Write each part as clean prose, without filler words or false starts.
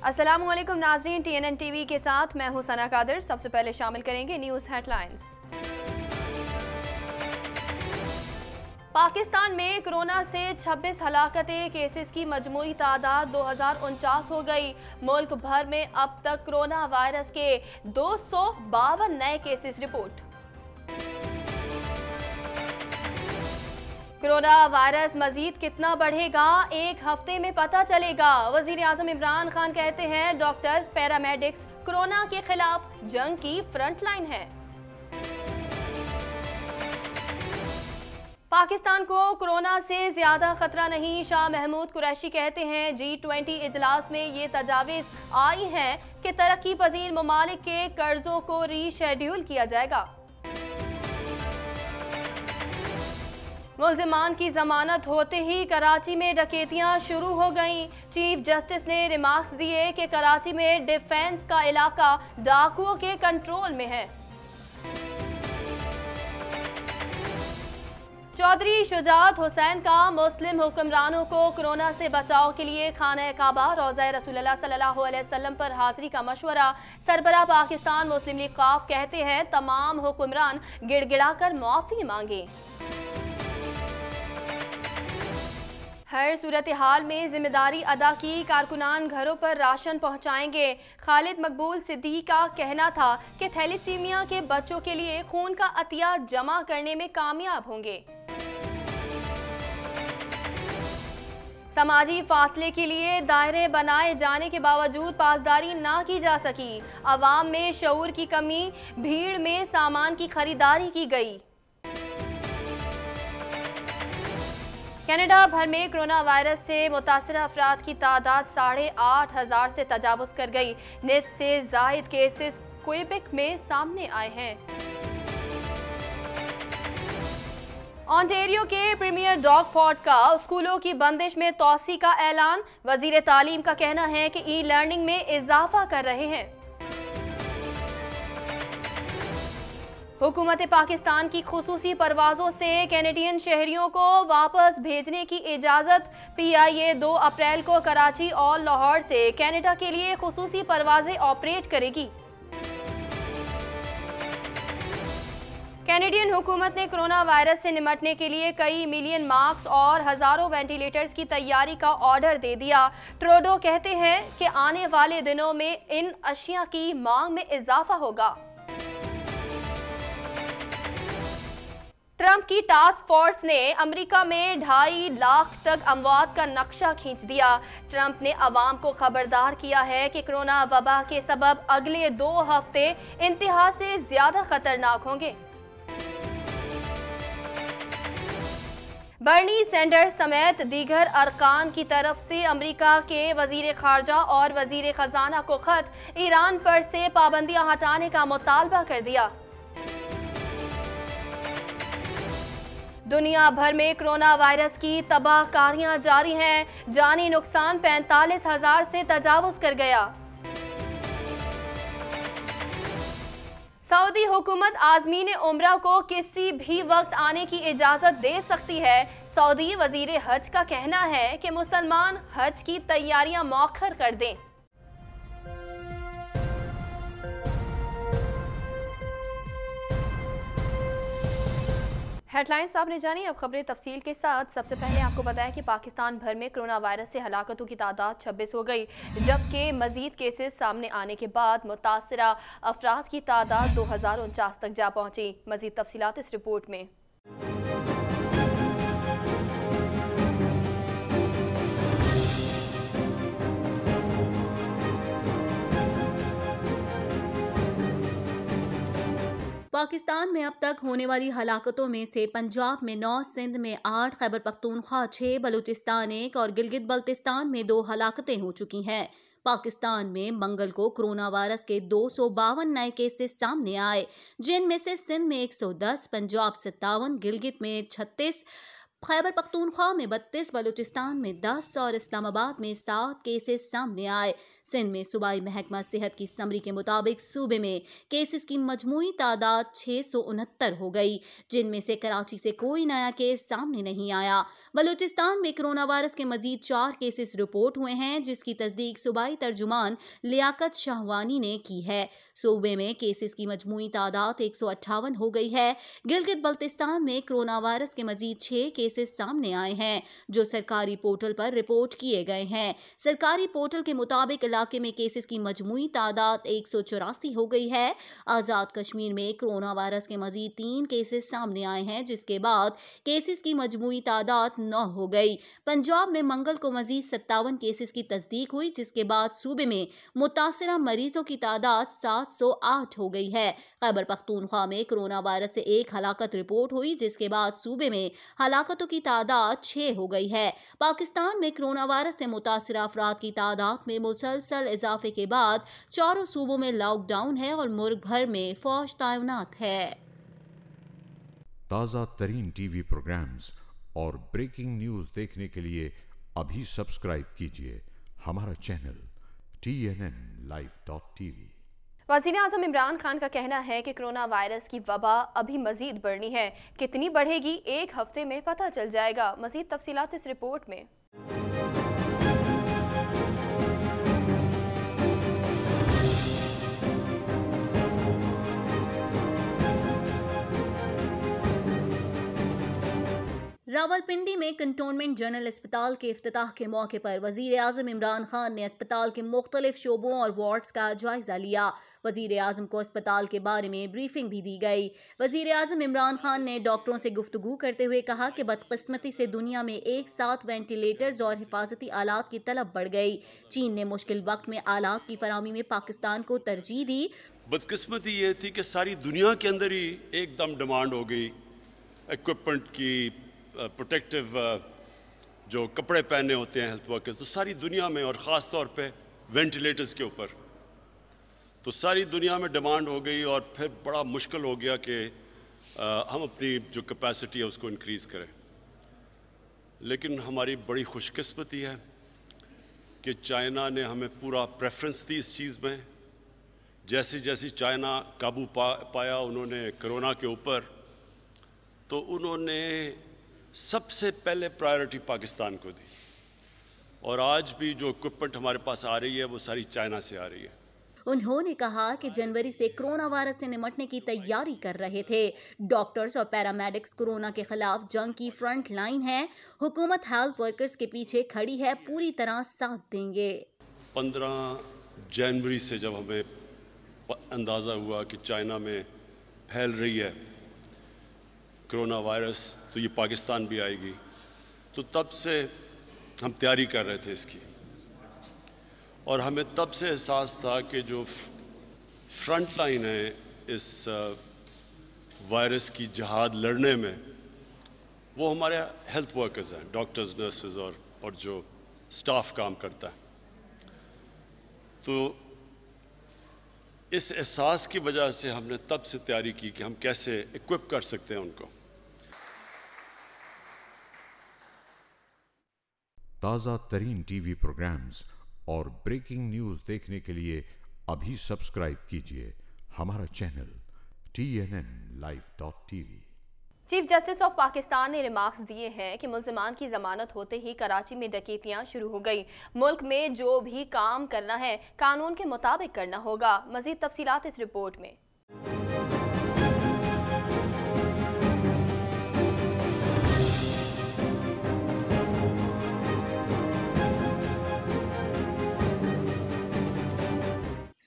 अस्सलामुअलैकुम नाज़रीन, TNN TV के साथ मैं हूं सना कादिर। सबसे पहले शामिल करेंगे न्यूज़ हेडलाइंस। पाकिस्तान में कोरोना से 26 हलाकतें, केसेस की मजमूई तादाद 2049 हो गई। मुल्क भर में अब तक कोरोना वायरस के 252 नए केसेस रिपोर्ट। कोरोना वायरस मजीद कितना बढ़ेगा, एक हफ्ते में पता चलेगा। वजीर आजम इमरान खान कहते हैं डॉक्टर्स, पैरामेडिक्स कोरोना के खिलाफ जंग की फ्रंट लाइन है। पाकिस्तान को कोरोना से ज्यादा खतरा नहीं, शाह महमूद कुरैशी कहते हैं G20 इजलास में ये तजावीज आई हैं कि तरक्की पजीर ममालिक के कर्जों को रीशेड्यूल किया जाएगा। मुल्जिमान की जमानत होते ही कराची में डकैतियां शुरू हो गईं। चीफ जस्टिस ने रिमार्क्स दिए कि कराची में डिफेंस का इलाका डाकुओं के कंट्रोल में है। चौधरी शुजात हुसैन का मुस्लिम हुक्मरानों को कोरोना से बचाव के लिए खाना काबा, रोज़ा रसूलुल्लाह सल्लल्लाहु अलैहि वसल्लम पर हाजिरी का मशवरा। सरबराह पाकिस्तान मुस्लिम लीग काफ कहते हैं तमाम हुक्मरान गिड़गिड़ाकर माफी मांगे। हर सूरत हाल में जिम्मेदारी अदा की, कारकुनान घरों पर राशन पहुंचाएंगे। खालिद मकबूल सिद्दीकी का कहना था कि थैलीसीमिया के बच्चों के लिए खून का अतिया जमा करने में कामयाब होंगे। समाजी फासले के लिए दायरे बनाए जाने के बावजूद पासदारी ना की जा सकी। अवाम में शऊर की कमी, भीड़ में सामान की खरीदारी की गई। कनाडा भर में कोरोना वायरस से मुतासरा अफराद की तादाद 8,500 से तजावुज़ कर गई। निफ्स से जायद केसेस क्वेबेक में सामने आए हैं। ऑन्टेरियो के प्रीमियर डॉग फोर्ड का स्कूलों की बंदिश में तोसी का ऐलान। वजीर तालीम का कहना है कि ई लर्निंग में इजाफा कर रहे हैं। हुकूमत पाकिस्तान की खुसूसी परवाज़ों से कैनेडियन शहरियों को वापस भेजने की इजाज़त। PIA 2 अप्रैल को कराची और लाहौर से कनाडा के लिए खुसूसी परवाज़ें ऑपरेट करेगी। कैनेडियन हुकूमत ने कोरोना वायरस से निपटने के लिए कई मिलियन मास्क और हजारों वेंटिलेटर्स की तैयारी का ऑर्डर दे दिया। ट्रूडो कहते हैं कि आने वाले दिनों में इन अशिया की मांग में इजाफा होगा। ट्रंप की टास्क फोर्स ने अमेरिका में 2.5 लाख तक अमवात का नक्शा खींच दिया। ट्रंप ने अवाम को खबरदार किया है कि कोरोना वबा के सबब अगले 2 हफ्ते इंतहा से ज्यादा खतरनाक होंगे। बर्नी सैंडर्स समेत दीगर अरकान की तरफ से अमेरिका के वजीर खारजा और वजीर खजाना को खत ईरान पर से पाबंदियां हटाने का मुतालबा कर दिया। दुनिया भर में कोरोना वायरस की तबाहकारियां जारी हैं। जानी नुकसान 45,000 से तजावुज़ कर गया। सऊदी हुकूमत आज़मीन उम्रा को किसी भी वक्त आने की इजाज़त दे सकती है। सऊदी वजीर हज का कहना है कि मुसलमान हज की तैयारियां मौखर कर दें। हेडलाइंस आपने जानी, अब खबरें तफसील के साथ। सबसे पहले आपको बताया कि पाकिस्तान भर में कोरोना वायरस से हलाकतों की तादाद 26 हो गई, जबकि मजीद केसेस सामने आने के बाद मुतासरा अफराद की तादाद 2049 तक जा पहुंची। मजीद तफसीलात इस रिपोर्ट में। पाकिस्तान में अब तक होने वाली हलाकतों में से पंजाब में 9, सिंध में 8, खैबर पख्तूनख्वा 6, बलूचिस्तान 1 और गिलगित बल्तिस्तान में 2 हलाकतें हो चुकी हैं। पाकिस्तान में मंगल को कोरोना वायरस के 252 नए केसेस सामने आए, जिनमें से सिंध में 110, पंजाब 57, गिलगित में 36, खैबर पख्तूनख्वा में 32, बलूचिस्तान में 10 और इस्लामाबाद में 7 केसेस सामने आए। सिंध में सूबाई महकमा सेहत की समरी के मुताबिक सूबे में केसेस की मजमूई तादाद 669 हो गई, जिनमें से कराची से कोई नया केस सामने नहीं आया। बलूचिस्तान में कोरोना वायरस के मजीद 4 केसेस रिपोर्ट हुए हैं, जिसकी तस्दीक सूबाई तर्जुमान लियाकत शाहवानी ने की है। सूबे में केसेस की मजमूई तादाद 158 हो गई है। गिलगित बल्तिस्तान में कोरोना वायरस के मजीद 6 केसेस सामने आए हैं, जो सरकारी पोर्टल पर रिपोर्ट किए गए हैं। सरकारी पोर्टल के मुताबिक इलाके में केसेस की मजमूई तादाद 184 हो गई है। आज़ाद कश्मीर में कोरोना वायरस के मजीद 3 केसेस सामने आए हैं, जिसके बाद केसेस की मजमूई तादाद 9 हो गई। पंजाब में मंगल को मजीद 57 केसेस की तस्दीक हुई, जिसके बाद सूबे में मुतासरा मरीजों की तादाद 708 हो गई है। खैबर पख्तूनख्वा में कोरोना वायरस से 1 हलाकत रिपोर्ट हुई, जिसके बाद सूबे में हलाकतों की तादाद 6 हो गई है। पाकिस्तान में कोरोना वायरस से मुतासरा अफराद की तादाद में मुसलसल इजाफे के बाद चारों सूबों में लॉकडाउन है और मुल्क भर में फौज तैनात है। ताज़ा तरीन टीवी प्रोग्राम्स और ब्रेकिंग न्यूज़ देखने के लिए अभी सब्सक्राइब कीजिए हमारा चैनल TNNlive.tv। वज़ीर-ए-आज़म इमरान खान का कहना है कि कोरोना वायरस की वबा अभी मजीद बढ़नी है। कितनी बढ़ेगी 1 हफ्ते में पता चल जाएगा। मजीद तफसीलात इस रिपोर्ट में। रावलपिंडी में कंटोनमेंट जनरल अस्पताल के इफ्तिताह के मौके पर वज़ीर-ए-आज़म इमरान खान ने अस्पताल के मुख्तलिफ शोबों और वार्ड्स का जायजा लिया। वज़ीर-ए-आज़म को अस्पताल के बारे में ब्रीफिंग भी दी गई। वज़ीर-ए-आज़म इमरान खान ने डॉक्टरों से गुफ्तगू करते हुए कहा कि बदकिस्मती से दुनिया में एक साथ वेंटिलेटर्स और हिफाजती आलात की तलब बढ़ गई। चीन ने मुश्किल वक्त में आलात की फराहमी में पाकिस्तान को तरजीह दी। बदकिस्मती ये थी कि सारी दुनिया के अंदर ही एकदम डिमांड हो गई इक्विपमेंट की, प्रोटेक्टिव जो कपड़े पहने होते हैं हेल्थ वर्कर्स, तो सारी दुनिया में और ख़ास तौर पे वेंटिलेटर्स के ऊपर तो सारी दुनिया में डिमांड हो गई और फिर बड़ा मुश्किल हो गया कि हम अपनी जो कैपेसिटी है उसको इंक्रीज़ करें। लेकिन हमारी बड़ी खुशकिस्मती है कि चाइना ने हमें पूरा प्रेफरेंस दी इस चीज़ में। जैसे जैसे चाइना काबू पाया उन्होंने कोरोना के ऊपर, तो उन्होंने सबसे पहले प्रायोरिटी पाकिस्तान को दी। और आज भी जो इक्विपमेंट हमारे पास आ रही है वो सारी चाइना से आ रही है। उन्होंने कहा कि जनवरी से कोरोना वायरस से निपटने की तैयारी कर रहे थे। डॉक्टर्स और पैरामेडिक्स कोरोना के खिलाफ जंग की फ्रंट लाइन है। हुकूमत हेल्थ वर्कर्स के पीछे खड़ी है, पूरी तरह साथ देंगे। 15 जनवरी से जब हमें अंदाज़ा हुआ कि चाइना में फैल रही है कोरोना वायरस, तो ये पाकिस्तान भी आएगी, तो तब से हम तैयारी कर रहे थे इसकी। और हमें तब से एहसास था कि जो फ्रंट लाइन है इस वायरस की जहाद लड़ने में, वो हमारे हेल्थ वर्कर्स हैं, डॉक्टर्स, नर्सेज और जो स्टाफ काम करता है। तो इस एहसास की वजह से हमने तब से तैयारी की कि हम कैसे इक्विप कर सकते हैं उनको। ताज़ा तरीन टीवी प्रोग्राम्स और ब्रेकिंग न्यूज़ देखने के लिए अभी सब्सक्राइब कीजिए हमारा channel TNNlive.tv। Chief justice of Pakistan ने रिमार्क्स दिए हैं कि मुल्जिमान की जमानत होते ही कराची में डकैतियां शुरू हो गई। मुल्क में जो भी काम करना है कानून के मुताबिक करना होगा। मजीद तफसीलात इस रिपोर्ट में।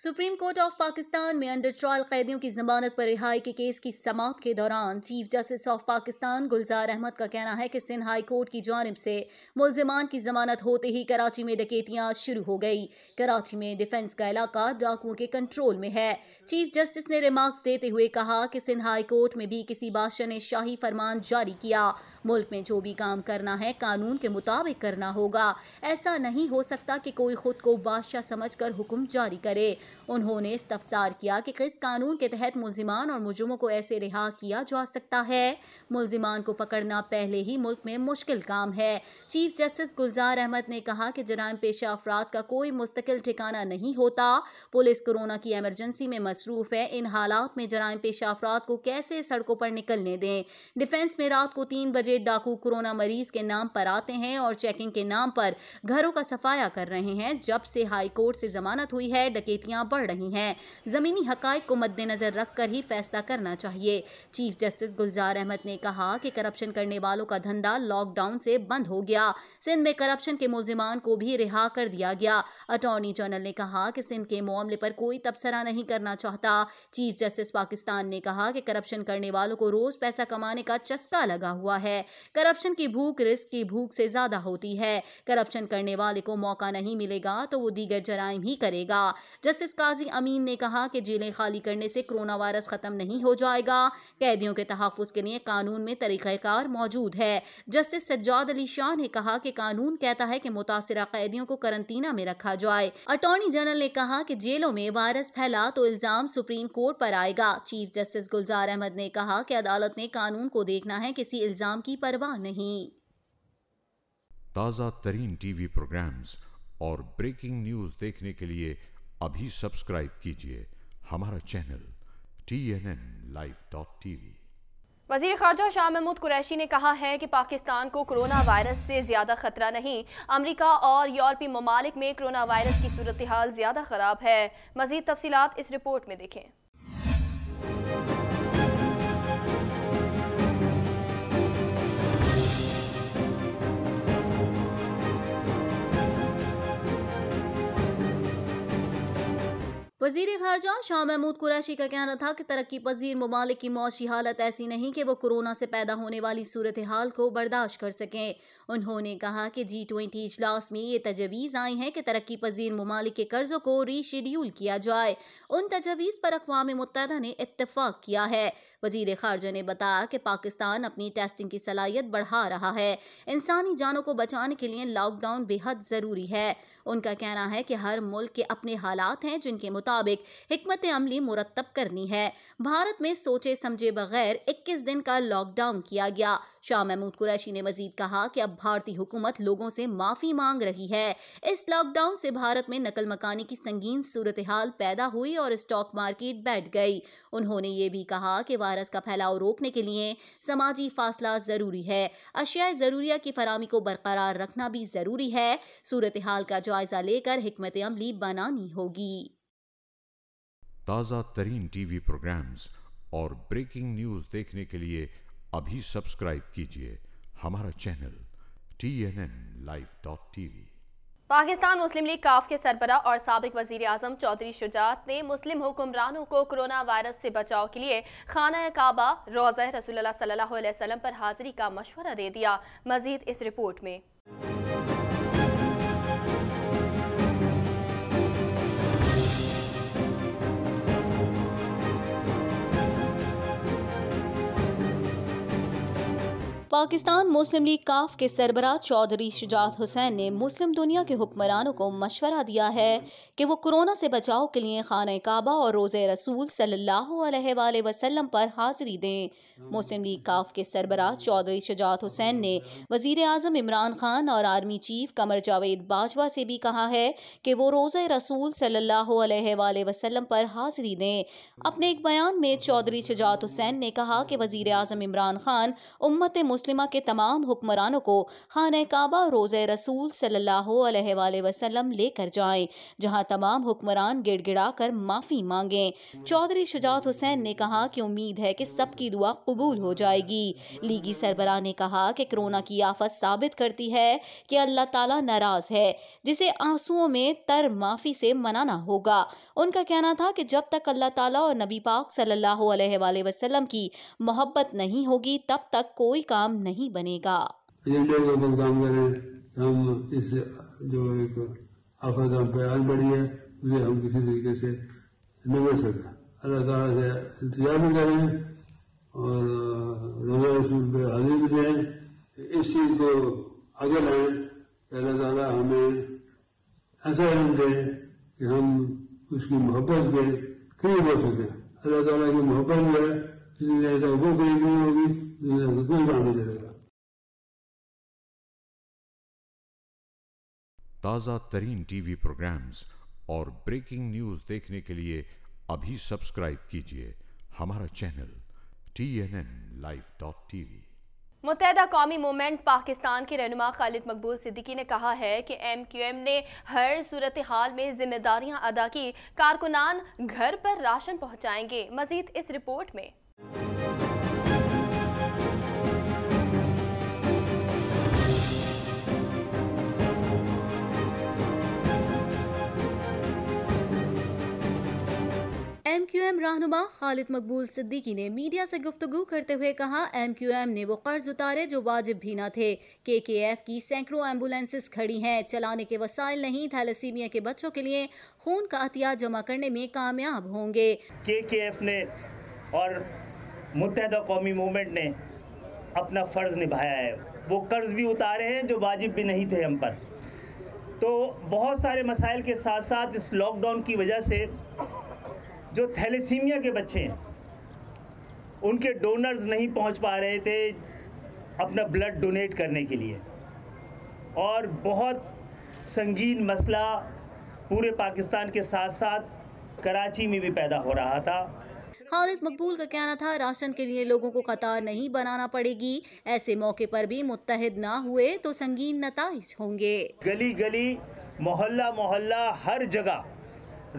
सुप्रीम कोर्ट ऑफ पाकिस्तान में अंडर ट्रायल कैदियों की जमानत पर रिहाई के केस की समाअत के दौरान चीफ जस्टिस ऑफ पाकिस्तान गुलजार अहमद का कहना है कि सिंध हाई कोर्ट की जानिब से मुल्जिमान की जमानत होते ही कराची में डकैतियां शुरू हो गई। कराची में डिफेंस का इलाका डाकुओं के कंट्रोल में है। चीफ जस्टिस ने रिमार्क्स देते हुए कहा कि सिंध हाई कोर्ट में भी किसी बादशाह ने शाही फरमान जारी किया। मुल्क में जो भी काम करना है कानून के मुताबिक करना होगा। ऐसा नहीं हो सकता कि कोई खुद को बादशाह समझकर हुक्म जारी करे। उन्होंने इस्तफसार किया कि किस कानून के तहत मुल्जिमान और मुजरिमों को ऐसे रिहा किया जा सकता है। मुल्जिमान को पकड़ना पहले ही मुल्क में मुश्किल काम है। चीफ जस्टिस गुलजार अहमद ने कहा कि जराइम पेशा अफराद का कोई मुस्तकिल ठिकाना नहीं होता। पुलिस कोरोना की इमरजेंसी में मसरूफ है। इन हालात में जराइम पेशा अफराद को कैसे सड़कों पर निकलने दें। डिफेंस में रात को 3 बजे डाकू कोरोना मरीज के नाम पर आते हैं और चेकिंग के नाम पर घरों का सफाया कर रहे हैं। जब से हाई कोर्ट से जमानत हुई है, डकैतियां बढ़ रही हैं। जमीनी हकाइक को मद्देनजर रखकर ही फैसला करना चाहिए। चीफ जस्टिस गुलजार अहमद ने कहा कि करप्शन करने वालों का धंधा लॉकडाउन से बंद हो गया। सिंध में करप्शन के मुल्जिमान को भी रिहा कर दिया गया। अटॉर्नी जनरल ने कहा कि सिंध के मामले पर कोई तबसरा नहीं करना चाहता। चीफ जस्टिस पाकिस्तान ने कहा कि करप्शन करने वालों को रोज पैसा कमाने का चस्का लगा हुआ है। करप्शन की भूख रिस्क की भूख से ज्यादा होती है। करप्शन करने वाले को मौका नहीं मिलेगा तो वो दीगर जराइम ही करेगा। जस्टिस काजी अमीन ने कहा कि जेलें खाली करने से कोरोना वायरस खत्म नहीं हो जाएगा। कैदियों के तहफ्फुज़ के लिए कानून में तरीक़ाकार मौजूद है। जस्टिस सज्जाद अली शाह ने कहा कि कानून कहता है कि मुतासिरा कैदियों को करंटीना में रखा जाए। अटॉर्नी जनरल ने कहा कि जेलों में वायरस फैला तो इल्जाम सुप्रीम कोर्ट पर आएगा। चीफ जस्टिस गुलजार अहमद ने कहा कि अदालत ने कानून को देखना है, किसी इल्जाम की परवाह नहीं। ताज़ा तरीन टीवी प्रोग्राम्स और ब्रेकिंग न्यूज़ देखने के लिए अभी सब्सक्राइब कीजिए हमारा चैनल TNNlive.tv। वज़ीर ख़ारजा शाह महमूद कुरैशी ने कहा है कि पाकिस्तान को कोरोना वायरस से ज़्यादा ख़तरा नहीं, अमेरिका और यूरोपीय ममालिक में कोरोना वायरस की सूरत हाल ज़्यादा ख़राब है। मज़ीद तफसीलात इस रिपोर्ट में देखें। वज़ीर ख़ारजा शाह महमूद कुरैशी का कहना था कि तरक्की पजीर ममालिक की मौशी हालत ऐसी नहीं कि वो कोरोना से पैदा होने वाली सूरत हाल को बर्दाश्त कर सकें। उन्होंने कहा कि G20 इजलास में ये तजवीज़ आई हैं कि तरक्की पजीर ममालिक के कर्ज़ों को रीशेड्यूल किया जाए। उन तजवीज़ पर अक़वाम मुत्तहिदा ने इत्तफ़ाक़ किया है। वज़ीर ख़ारजा ने बताया कि पाकिस्तान अपनी टेस्टिंग की सलाहियत बढ़ा रहा है। इंसानी जानों को बचाने के लिए लॉकडाउन बेहद ज़रूरी है। उनका कहना है कि हर मुल्क के अपने हालात हैं जिनके मुताबिक हिकमत अमली मुरत्तब करनी है। भारत में सोचे समझे बगैर 21 दिन का लॉकडाउन किया गया। शाह महमूद कुरैशी ने मजीद कहा कि अब भारतीय हुकूमत लोगों से माफ़ी मांग रही है। इस लॉकडाउन से भारत में नकल मकानी की संगीन सूरत हाल पैदा हुई और स्टॉक मार्केट बैठ गई। उन्होंने ये भी कहा कि वायरस का फैलाव रोकने के लिए समाजी फासला ज़रूरी है। अशिया ज़रूरिया की फरामी को बरकरार रखना भी ज़रूरी है। सूरत हाल का जायजा लेकर हिकमत अमली बनानी होगी। ताज़ा तरीन टीवी प्रोग्राम्स और ब्रेकिंग न्यूज़ देखने के लिए अभी सब्सक्राइब कीजिए हमारा चैनल TNNlive.tv। पाकिस्तान मुस्लिम लीग काफ के सरबरा और साबिक वजीर आजम चौधरी शुजात ने मुस्लिम हुक्मरानों को कोरोना वायरस से बचाव के लिए खाना काबा रोज़ा रसूलुल्लाह सल्लल्लाहु अलैहि वसल्लम पर हाजिरी का मशवरा दे दिया। मजीद इस रिपोर्ट में। पाकिस्तान मुस्लिम लीग काफ के सरबराह चौधरी शुजात हुसैन ने मुस्लिम दुनिया के हुक्मरानों को मशवरा दिया है कि वो कोरोना से बचाव के लिए खाना काबा और रोज़े रसूल सल्लल्लाहु अलैहि वसल्लम पर हाजिरी दें। मुस्लिम लीग काफ के सरबराह चौधरी शुजात हुसैन ने वज़ीर आज़म इमरान खान और आर्मी चीफ कमर जावेद बाजवा से भी कहा है कि वो रोज़े रसूल सल्लल्लाहु अलैहि वसल्लम पर हाजिरी दें। अपने एक बयान में चौधरी शुजात हुसैन ने कहा कि वज़ीर आज़म इमरान खान उम्मत मुस्लिमा के तमाम हुक्मरानों को खाना काबा रोज़े रसूल सल्लल्लाहु अलैहि वसल्लम लेकर जाएं, जहां तमाम हुक्मरान गिड़गिड़ा कर माफ़ी मांगें। चौधरी शुजात हुसैन ने कहा कि उम्मीद है कि सबकी दुआ कबूल हो जाएगी। लीगी सरबराह ने कहा कि कोरोना की आफत साबित करती है कि अल्लाह ताला नाराज है, जिसे आंसुओं में तर माफ़ी से मनाना होगा। उनका कहना था कि जब तक अल्लाह ताला और नबी पाक सल्लल्लाहु अलैहि वसल्लम की मोहब्बत नहीं होगी तब तक कोई काम नहीं बनेगा। हम इस जो एक आफत हम पे आन पड़ी है उसे हम किसी तरीके से नहीं बच सकते। अल्लाह ताला से इंतजार भी करें और रोज़ा रसूल पे हाजिर भी दें। इस चीज़ को आगे लाएं। अल्लाह ताला हमें ऐसा इल्म दे कि हम उसकी मोहब्बत के करीब हो सके। अल्लाह ताला की मोहब्बत जो है जिसने ऐसा वो करीब नहीं होगी, दुनिया कोई काम नहीं करेगा। ताज़ा तरीन टीवी प्रोग्राम्स और ब्रेकिंग न्यूज़ देखने के लिए अभी सब्सक्राइब कीजिए हमारा चैनल TNNlive.tv। मुत्तहदा कौमी मूवमेंट पाकिस्तान के रहनुमा खालिद मकबूल सिद्दीकी ने कहा है कि MQM ने हर सूरत हाल में जिम्मेदारियां अदा की, कारकुनान घर पर राशन पहुंचाएंगे। मजीद इस रिपोर्ट में। MQM रहनुमा खालिद मकबूल सिद्दीकी ने मीडिया से गुफ्तगू करते हुए कहा, MQM ने वो कर्ज उतारे जो वाजिब भी न थे। KKF की सैकड़ों एम्बुलेंसेस खड़ी हैं, चलाने के वसाइल नहीं। थैलेसीमिया के बच्चों के लिए खून का अतिया जमा करने में कामयाब होंगे। KKF ने और मुत्तहदा कौमी मूवमेंट ने अपना फ़र्ज़ निभाया है। वो कर्ज भी उतारे हैं जो वाजिब भी नहीं थे हम पर। तो बहुत सारे मसाइल के साथ साथ इस लॉकडाउन की वजह से जो थैलेसीमिया के बच्चे हैं उनके डोनर्स नहीं पहुंच पा रहे थे अपना ब्लड डोनेट करने के लिए, और बहुत संगीन मसला पूरे पाकिस्तान के साथ साथ कराची में भी पैदा हो रहा था। खालिद मकबूल का कहना था, राशन के लिए लोगों को कतार नहीं बनाना पड़ेगी। ऐसे मौके पर भी मुत्तहिद ना हुए तो संगीन नताइज होंगे। गली गली, मोहल्ला मोहल्ला, हर जगह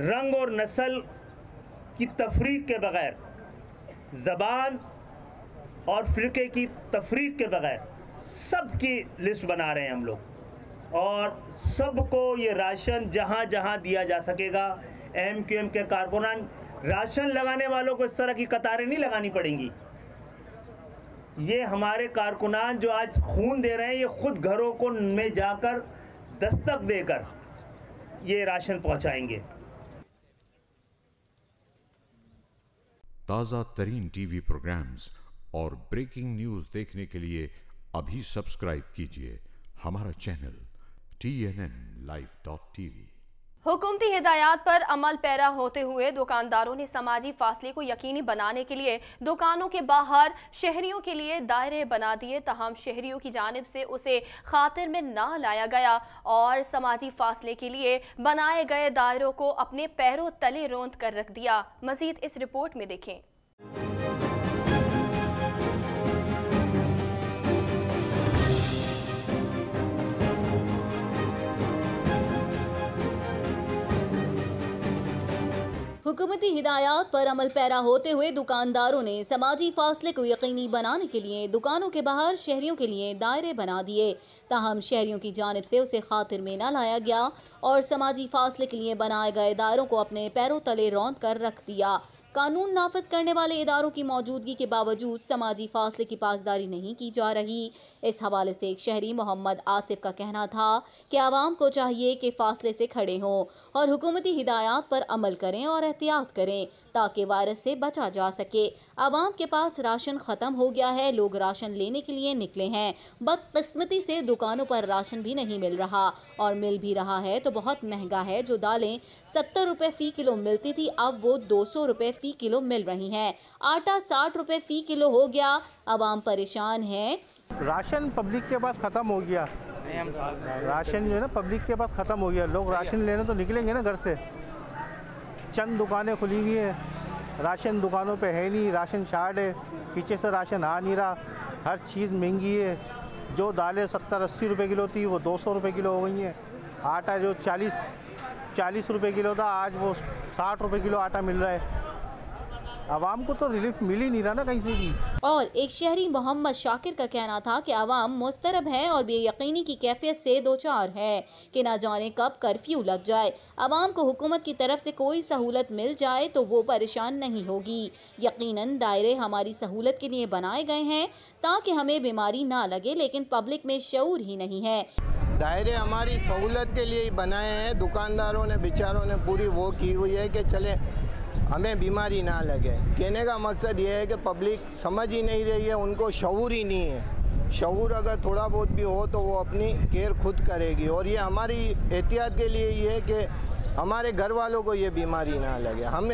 रंग और नस्ल की तफरीक के बगैर, ज़बान और फ़िरके की तफरीक के बगैर सबकी लिस्ट बना रहे हैं हम लोग, और सबको ये राशन जहां जहां दिया जा सकेगा। MQM के कारकुनान, राशन लगाने वालों को इस तरह की कतारें नहीं लगानी पड़ेंगी। ये हमारे कारकुनान जो आज खून दे रहे हैं, ये खुद घरों को में जाकर दस्तक देकर ये राशन पहुंचाएंगे। ताज़ा तरीन टीवी प्रोग्राम्स और ब्रेकिंग न्यूज़ देखने के लिए अभी सब्सक्राइब कीजिए हमारा चैनल TNNlive.tv। हुकूमती हिदायत पर अमल पैरा होते हुए दुकानदारों ने समाजी फासले को यकीनी बनाने के लिए दुकानों के बाहर शहरियों के लिए दायरे बना दिए। तहम शहरियों की जानिब से उसे खातिर में ना लाया गया और समाजी फासले के लिए बनाए गए दायरों को अपने पैरों तले रौंद कर रख दिया। मजीद इस रिपोर्ट में देखें। हुकूमती हिदायत पर अमल पैरा होते हुए दुकानदारों ने समाजी फासले को यकीनी बनाने के लिए दुकानों के बाहर शहरियों के लिए दायरे बना दिए। ताहम शहरियों की जानिब से उसे खातिर में न लाया गया और समाजी फासले के लिए बनाए गए दायरों को अपने पैरों तले रौंद कर रख दिया। कानून नाफिज करने वाले इदारों की मौजूदगी के बावजूद समाजी फासले की पासदारी नहीं की जा रही। इस हवाले से एक शहरी मोहम्मद आसिफ का कहना था कि आवाम को चाहिए कि फासले से खड़े हों और हुकूमती हिदायत पर अमल करें और एहतियात करें ताकि वायरस से बचा जा सके। आवाम के पास राशन ख़त्म हो गया है, लोग राशन लेने के लिए निकले हैं। बदकिस्मती से दुकानों पर राशन भी नहीं मिल रहा और मिल भी रहा है तो बहुत महंगा है। जो दालें 70 रुपये फ़ी किलो मिलती थी अब वो 200 रुपये फ़ी किलो मिल रही हैं। आटा 60 रुपये फ़ी किलो हो गया। आवाम परेशान है। राशन पब्लिक के पास ख़त्म हो गया। राशन जो है ना पब्लिक के पास ख़त्म हो गया। लोग राशन लेने तो निकलेंगे ना घर से। चंद दुकानें खुली हुई हैं, राशन दुकानों पे है नहीं, राशन शार्ट है, पीछे से राशन आ नहीं रहा, हर चीज़ महंगी है। जो दालें 70-80 रुपये किलो थी वो 200 रुपये किलो हो गई हैं। आटा जो 40 रुपये किलो था आज वो 60 रुपये किलो आटा मिल रहा है। आवाम को तो रिलीफ मिल ही नहीं रहा ना कहीं से भी। और एक शहरी मोहम्मद शाकिर का कहना था कि आवाम मुस्तरब है और बेयकीनी की कैफियत से दो चार है कि ना जाने कब कर्फ्यू लग जाए। आवाम को हुकूमत की तरफ से कोई सहूलत मिल जाए तो वो परेशान नहीं होगी। यकीनन दायरे हमारी सहूलत के लिए बनाए गए हैं ताकि हमें बीमारी ना लगे, लेकिन पब्लिक में शऊर ही नहीं है। दायरे हमारी सहूलत के लिए ही बनाए हैं। दुकानदारों ने बेचारों ने पूरी वो की हुई है कि चले हमें बीमारी ना लगे। कहने का मकसद ये है कि पब्लिक समझ ही नहीं रही है, उनको शऊर ही नहीं है। शऊर अगर थोड़ा बहुत भी हो तो वो अपनी केयर खुद करेगी। और ये हमारी एहतियात के लिए ये है कि हमारे घर वालों को ये बीमारी ना लगे। हम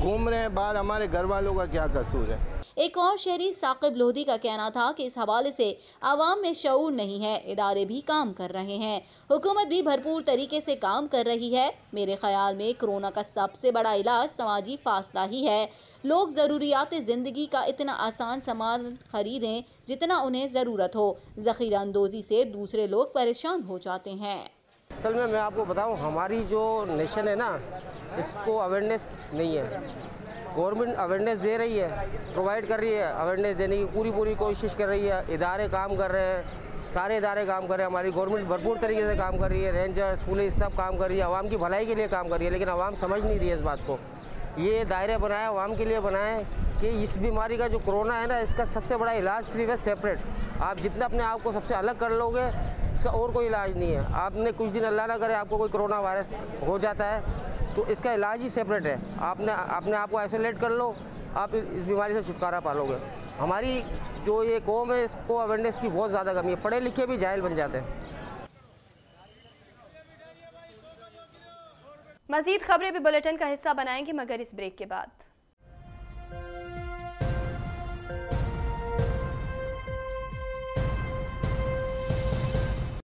घूम रहे हैं बाहर, हमारे घर वालों का क्या कसूर है। एक और शहरी साकिब लोधी का कहना था कि इस हवाले से आवाम में शऊर नहीं है, इदारे भी काम कर रहे हैं, हुकूमत भी भरपूर तरीके से काम कर रही है। मेरे ख्याल में कोरोना का सबसे बड़ा इलाज समाजी फासला ही है। लोग ज़रूरियात ज़िंदगी का इतना आसान सामान खरीदें जितना उन्हें ज़रूरत हो। ज़ख़ीरा अंदोज़ी से दूसरे लोग परेशान हो जाते हैं। असल में मैं आपको बताऊं, हमारी जो नेशन है ना, इसको अवेयरनेस नहीं है। गवर्नमेंट अवेयरनेस दे रही है, प्रोवाइड कर रही है, अवेयरनेस देने की पूरी कोशिश कर रही है। इदारे काम कर रहे हैं, सारे इदारे काम कर रहे हैं। हमारी गवर्नमेंट भरपूर तरीके से काम कर रही है, रेंजर्स, पुलिस सब काम कर रही है, आवाम की भलाई के लिए काम कर रही है। लेकिन आवाम समझ नहीं रही है इस बात को। ये दायरे बनाए आवाम के लिए बनाए कि इस बीमारी का जो कोरोना है ना, इसका सबसे बड़ा इलाज सिर्फ है सेपरेट। आप जितना अपने आप को सबसे अलग कर लोगे, इसका और कोई इलाज नहीं है। आपने कुछ दिन अल्लाह ना करे आपको कोई कोरोना वायरस हो जाता है तो इसका इलाज ही सेपरेट है। आपने अपने आप को आइसोलेट कर लो, आप इस बीमारी से छुटकारा पालोगे। हमारी जो ये कौम है, इसको अवेयरनेस की बहुत ज़्यादा कमी है। पढ़े लिखे भी जाहिल बन जाते हैं। मज़ीद खबरें भी बुलेटिन का हिस्सा बनाएंगे मगर इस ब्रेक के बाद।